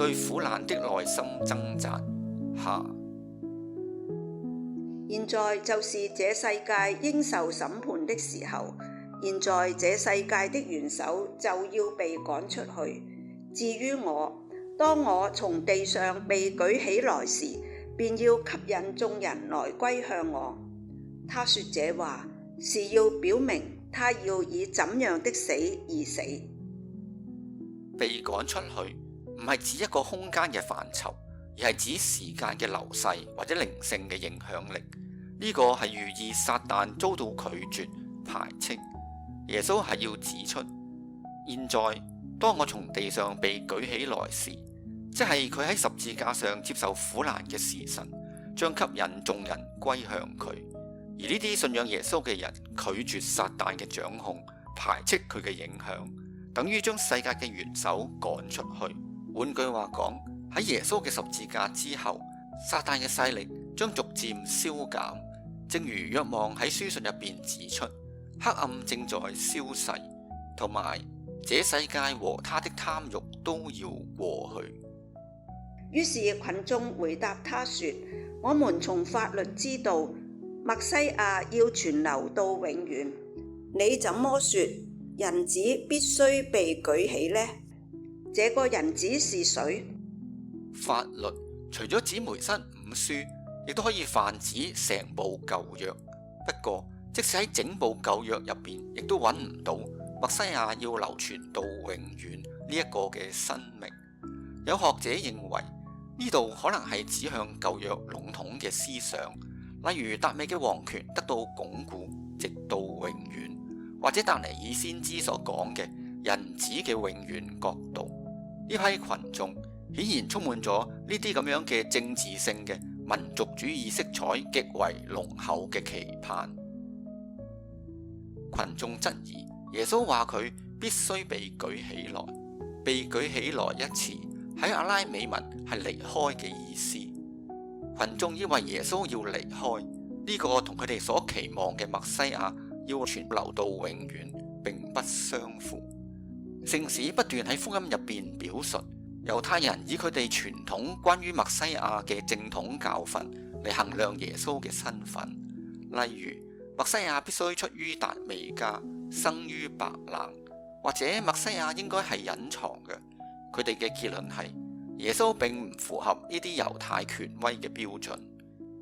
對苦難的內心掙扎。下，現在就是這世界應受審判的時候，現在這世界的元首就要被趕出去。至於我，當我從地上被舉起來時，便要吸引眾人來歸向我。他說這話是要表明他要以怎樣的死而死。被趕出去唔係指一個空間嘅範疇，而係指時間嘅流逝或者靈性嘅影響力。呢個係寓意撒旦遭到拒絕排斥。耶穌係要指出，現在當我從地上被舉起來時，即係佢喺十字架上接受苦難嘅時辰，將吸引眾人歸向佢。而呢啲信仰耶穌嘅人拒絕撒旦嘅掌控，排斥佢嘅影響，等於將世界嘅元首趕出去。換句話講，喺耶穌嘅十字架之後，撒旦嘅勢力將逐漸消減。正如若望喺書信入邊指出，黑暗正在消逝，同埋這世界和他的貪慾都要過去。於是群眾回答他說：我們從法律知道默西亞要存留到永遠，你怎麼說人子必須被舉起呢？這個人子是誰？法律除咗指梅瑟五書，亦都可以泛指成部舊約。不過即使喺整部舊約入邊，亦都揾唔到默西亞要流傳到永遠呢一個嘅申明。有學者認為呢度可能係指向舊約籠統嘅思想，例如達味嘅王權得到鞏固直到永遠，或者達尼爾先知所講嘅人子嘅永遠國度。呢批群眾顯然充滿咗呢啲咁樣嘅政治性嘅民族主義色彩極為濃厚嘅期盼。群眾質疑耶穌話佢必須被舉起來，被舉起來一詞喺阿拉美文係離開嘅意思。群眾以為耶穌要離開，呢個同佢哋所期望嘅默西亞要存留到永遠並不相符。聖史不斷喺福音入邊表述猶太人以佢哋傳統關於默西亞嘅正統教訓嚟衡量耶穌嘅身份，例如默西亞必須出於達味家，生於白冷，或者默西亞應該係隱藏嘅。佢哋嘅結論係耶穌並唔符合呢啲猶太權威嘅標準。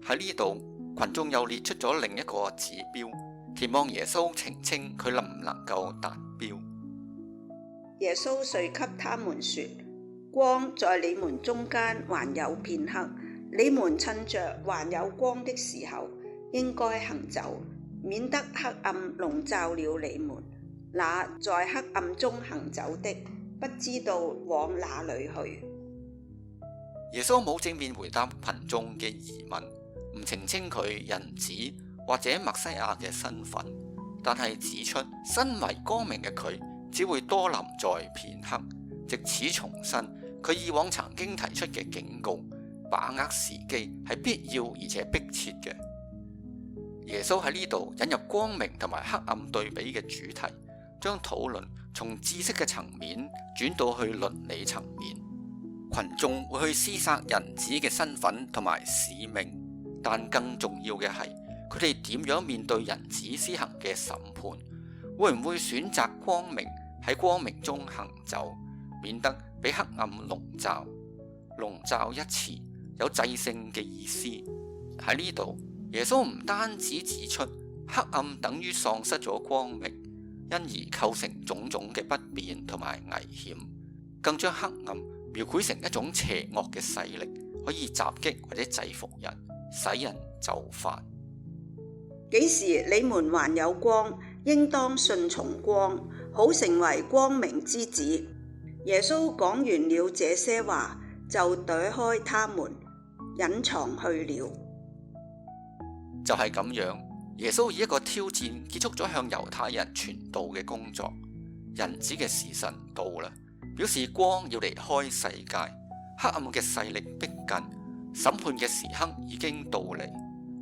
喺呢度，群眾又列出咗另一個指標，期望耶穌澄清佢能唔能夠達標。耶穌遂給他們說：光在你們中間還有片刻，你們趁着還有光的時候，應該行走，免得黑暗籠罩了你們。那在黑暗中行走的，不知道往哪裏去。耶穌冇正面回答群眾嘅疑問，唔澄清佢人子或者默西亞嘅身份，但係指出身為光明嘅佢只會多臨在片刻，藉此重申佢以往曾經提出嘅警告，把握時機係必要而且迫切嘅。耶穌喺呢度引入光明同埋黑暗對比嘅主題，將討論從知識嘅層面轉到去倫理層面。群眾會去思索人子嘅身份同埋使命，但更重要嘅係佢哋點樣面對人子施行嘅審判，會唔會選擇光明，喺光明中行走，免得被黑暗籠罩。籠罩一詞有制性嘅意思。喺呢度，耶穌唔單止指出黑暗等於喪失咗光明，因而構成種種嘅不便同埋危險，更將黑暗描繪成一種邪惡嘅勢力，可以襲擊或者制服人，使人就範。幾時你們還有光，應當順從光，好成為光明之子。耶穌講完了這些話，就躲開他們，隱藏去了。就係咁樣，耶穌以一個挑戰結束咗向猶太人傳道嘅工作。人子嘅時辰到啦，表示光要離開世界，黑暗嘅勢力逼近，審判嘅時刻已經到嚟。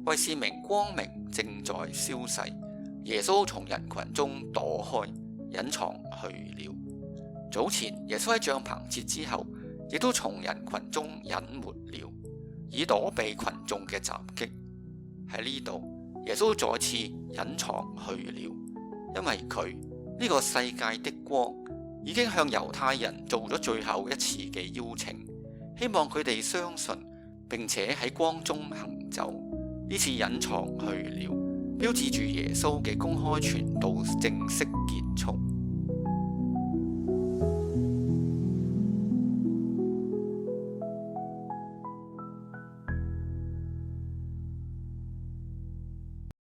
為示明光明正在消逝，耶穌從人群中躲開，隱藏去了。早前耶穌喺帳棚節之後亦都從人群中隱沒了，以躲避群眾嘅襲擊。喺呢度，耶穌再次隱藏去了，因為佢呢個世界的光已經向猶太人做咗最後一次嘅邀請，希望佢哋相信並且喺光中行走。呢次隱藏去了，標誌住耶穌嘅公開傳道正式結束。